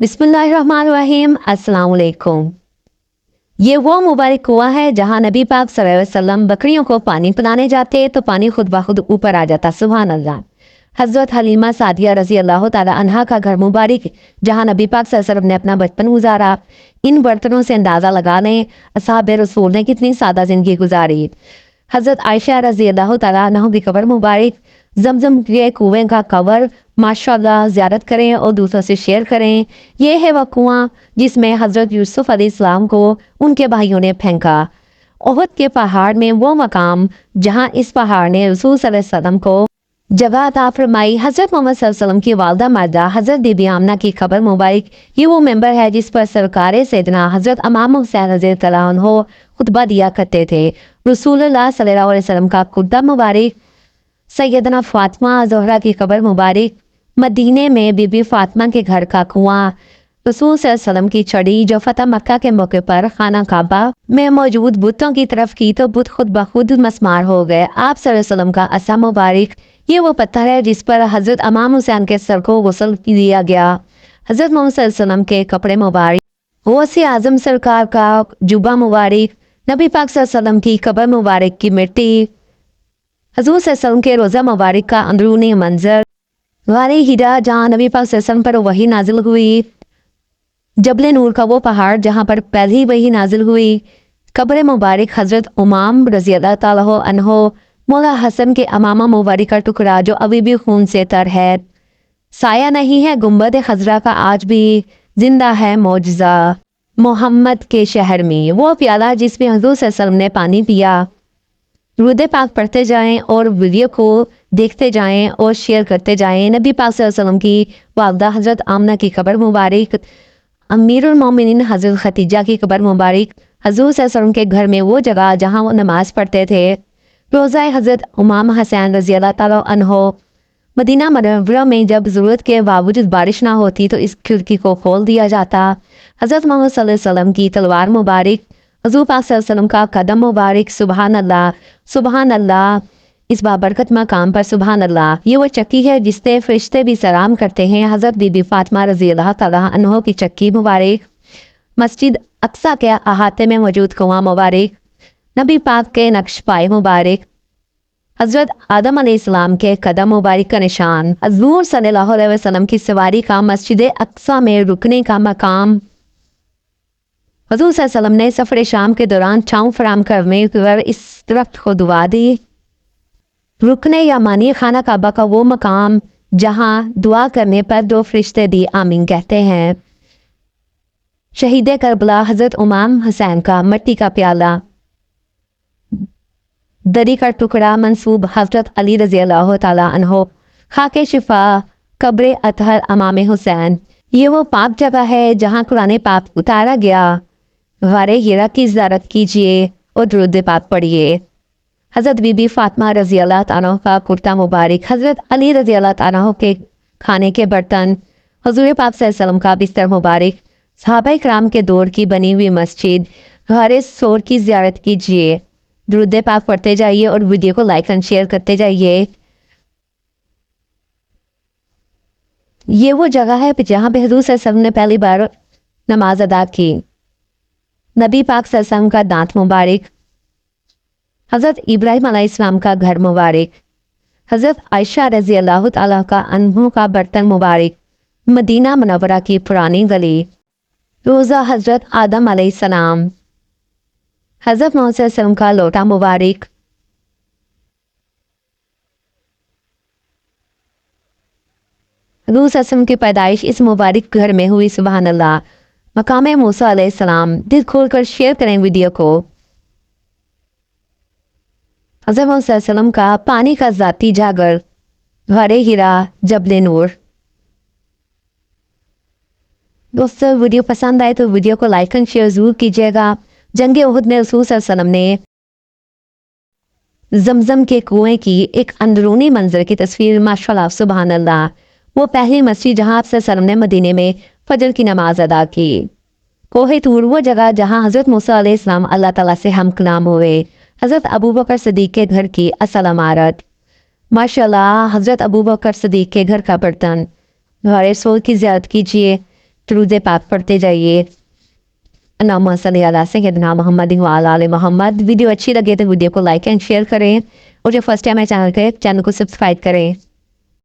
बिस्मिल्लाहिर्रहमानिर्रहीम, अस्सलाम वालेकुम। ये वो मुबारक कुआं है जहाँ नबी पाक सल्लल्लाहु अलैहि वसल्लम बकरियों को पानी पिलाने जाते तो पानी खुद ब खुद ऊपर आ जाता। सुभान अल्लाह। हज़रत हलीमा सादिया रजी अल्लाह ताला अन्हा का घर मुबारक जहाँ नबी पाक सल्लल्लाहु अलैहि वसल्लम ने अपना बचपन गुजारा। इन बर्तनों से अंदाज़ा लगा लें असहाब रसूल ने कितनी सादा ज़िंदगी गुजारी। हज़रत आयशा रजी अल्लाह ताला अन्हा की कब्र मुबारक, जमजम के कुएं का कवर माशाल्लाह ज़ियारत करें और दूसरों से शेयर करें। ये है वह कुआं जिसमें हज़रत यूसुफ अलैहिस्सलाम को उनके भाइयों ने फेंका। ओहद के पहाड़ में वो मकाम जहाँ इस पहाड़ ने रसूल सल्लल्लाहु अलैहि वसल्लम को जगह अता फरमाई। हज़रत मोहम्मद सल्लल्लाहु अलैहि वसल्लम की वालदा मर्दा हज़रत बीबी आमना की खबर मुबारक, ये वो मेंबर है जिस पर सरकार सैयदना हज़रत इमाम हुसैन रज़ियल्लाहु अन्हु खुतबा दिया करते थे। रसूलुल्लाह सल्लल्लाहु अलैहि वसल्लम का कुर्ता मुबारक, सैयदना फातिमा ज़हरा की खबर मुबारक, मदीने में बीबी फातिमा के घर का कुआं, रसूल सल्लल्लाहु अलैहि वसल्लम की छड़ी जो फतह मक्का के मौके पर खाना काबा में मौजूद बुतों की तरफ की तो बुत खुद ब खुद मस्मार हो गए। आप सल्लल्लाहु अलैहि वसल्लम का असा मुबारक, ये वो पत्थर है जिस पर हज़रत इमाम हुसैन के सर को गुस्ल दिया गया। हज़रत मोहम्मद सल्लल्लाहु अलैहि वसल्लम के कपड़े मुबारक, गौसे आज़म सरकार का जुबा मुबारक, नबी पाक सल्लल्लाहु अलैहि वसल्लम की कब्र मुबारक की मिट्टी, हज़ूर सल्लल्लाहु अलैहि वसल्लम के रोज़ा मुबारक का अंदरूनी मंजर, गारे हिरा जहाँ नबी पाक सल्लल्लाहु अलैहि वसल्लम पर वही नाजिल हुई, जबले नूर का वो पहाड़ जहाँ पर पहली वही नाजिल हुई, कब्र मुबारक हज़रत उमाम रज़ी अल्लाह ताला अन्हो, मौला हसन के अमामा मुबारक का टुकड़ा जो अभी भी खून से तर है, साया नहीं है गुंबद खजरा का आज भी जिंदा है मौजज़ा मोहम्मद के शहर में, वो प्याला जिसमें हज़ूर सल्लल्लाहु अलैहि वसल्लम ने पानी पिया। रुदे पाक पढ़ते जाएं और वीडियो को देखते जाएं और शेयर करते जाएं। नबी पाक सल्लल्लाहु अलैहि वसल्लम की वालदा हज़रत आमना की कब्र मुबारक, अमीरुल मोमिनीन हज़रत खतीजा की कब्र मुबारक, हज़ूर सल्लल्लाहु अलैहि वसल्लम के घर में वो जगह जहाँ वो नमाज पढ़ते थे, रोज़ा हज़रत इमाम हसैन रज़ी अल्लाह ताला अन्हो, मदीना मनव्वरा में जब ज़रूरत के बावजूद बारिश ना होती तो इस खिड़की को खोल दिया जाता। हज़रत मोहम्मद सल्लल्लाहु अलैहि वसल्लम की तलवार मुबारक, हज़ूर पाक सल्लल्लाहु अलैहि वसल्लम का कदम मुबारक, सुबहान अल्लाह सुबहान अल्लाह, इस बाबरकत मकाम पर सुबहान अल्लाह। ये वो चक्की है जिससे फरिश्ते भी सलाम करते हैं। हज़रत बीबी फातिमा रज़ी अल्लाह ताला अन्हो की चक्की मुबारक, मस्जिद अक्सा के अहाते में मौजूद कुआं मुबारक, नबी पाक के नक्श पाए मुबारक, हज़रत आदम अलैहिस्सलाम के कदम मुबारक का निशान, हज़ूर सल्लल्लाहु अलैहि वसल्लम की सवारी का मस्जिद अक्सा में रुकने का मकाम, हज़ूर सल्लल्लाहु अलैहि वसल्लम ने सफ़र शाम के दौरान छाँव फराम करने पर इस दरख्त को दुआ दी। रुकने या मानी खाना काबा का वो मकाम जहाँ दुआ करने पर दो फरिश्ते भी आमीन कहते हैं। शहीद करबला हज़रत इमाम हुसैन का मिट्टी का प्याला, दरी का टुकड़ा मंसूब हज़रत अली रज़ी अल्लाह ताला अन्हो, खाके शिफा कब्र अतहर इमाम हुसैन, ये वो पाक जगह है जहाँ कुरान पाक उतारा गया। गारे हिरा की ज़ियारत कीजिए और दुरूद पाक पढ़िए। हज़रत बीबी फातिमा रज़ी अल्लाह ताला का कुर्ता मुबारक, हज़रत अली रज़ी अल्लाह ताला के खाने के बर्तन, हज़ूर पाक सल्लल्लाहु अलैहि वसल्लम का बिस्तर मुबारक, सहाबा इकराम के दौर की बनी हुई मस्जिद, घर सोर की ज़ियारत कीजिए। दुरूद पाक पढ़ते जाइए और वीडियो को लाइक एंड शेयर करते जाइए। ये वो जगह है जहाँ पे हज़ूर सल्लल्लाहु अलैहि वसल्लम ने पहली बार नमाज अदा की। नबी पाक सल्लल्लाहु अलैहि वसल्लम का दांत मुबारक, हज़रत इब्राहिम अलैहिस्सलाम का घर मुबारक, हज़रत आयशा रज़ी अल्लाह ताला का अन्हों का बर्तन मुबारक, मदीना मुनव्वरा की पुरानी गली, रोज़ा हज़रत आदम अलैहिस्सलाम, हज़रत मोहम्मद सल्लल्लाहु अलैहि वसल्लम का लोटा मुबारक, हज़ूर सल्लल्लाहु अलैहि वसल्लम की पैदाइश इस मुबारक घर में हुई। सुभान अल्लाह। मकाम मूसा अलैहिस्सलाम, दिल खोलकर शेयर करें वीडियो को। हज़रत मोहम्मद सल्लल्लाहु अलैहि वसल्लम का पानी का ज़ाती जागर, गारे हिरा, जबले नूर। दोस्तों वीडियो पसंद आए तो वीडियो को लाइक एंड शेयर ज़रूर कीजिएगा। जंग उहद में रसूल सल्लल्लाहु अलैहि वसल्लम ने जमजम के कुएं की एक अंदरूनी मंजर की तस्वीर, माशाल्लाह सुभान अल्लाह। वो पहली मस्जिद जहाँ आप सल्लल्लाहु अलैहि वसल्लम ने मदीने में फजर की नमाज अदा की। कोहे तूर वो जगह जहाँ हज़रत मूसा अलैहिस्सलाम अल्लाह ताला से हम कलाम हुए। हज़रत अबू बकर सिद्दीक़ के घर की असल इमारत, माशाल्लाह हज़रत अबू बकर सिद्दीक़ के घर का बर्तन, घर सोल की ज़ियारत कीजिए। درود پاک پڑھتے جائیے. اللہم صلی علی سیدنا محمد وعلی آل محمد. ویڈیو اچھی لگے تو ویڈیو کو لائک اینڈ شیئر کریں, اور جو فرسٹ ٹائم ہے چینل کو سبسکرائب کریں.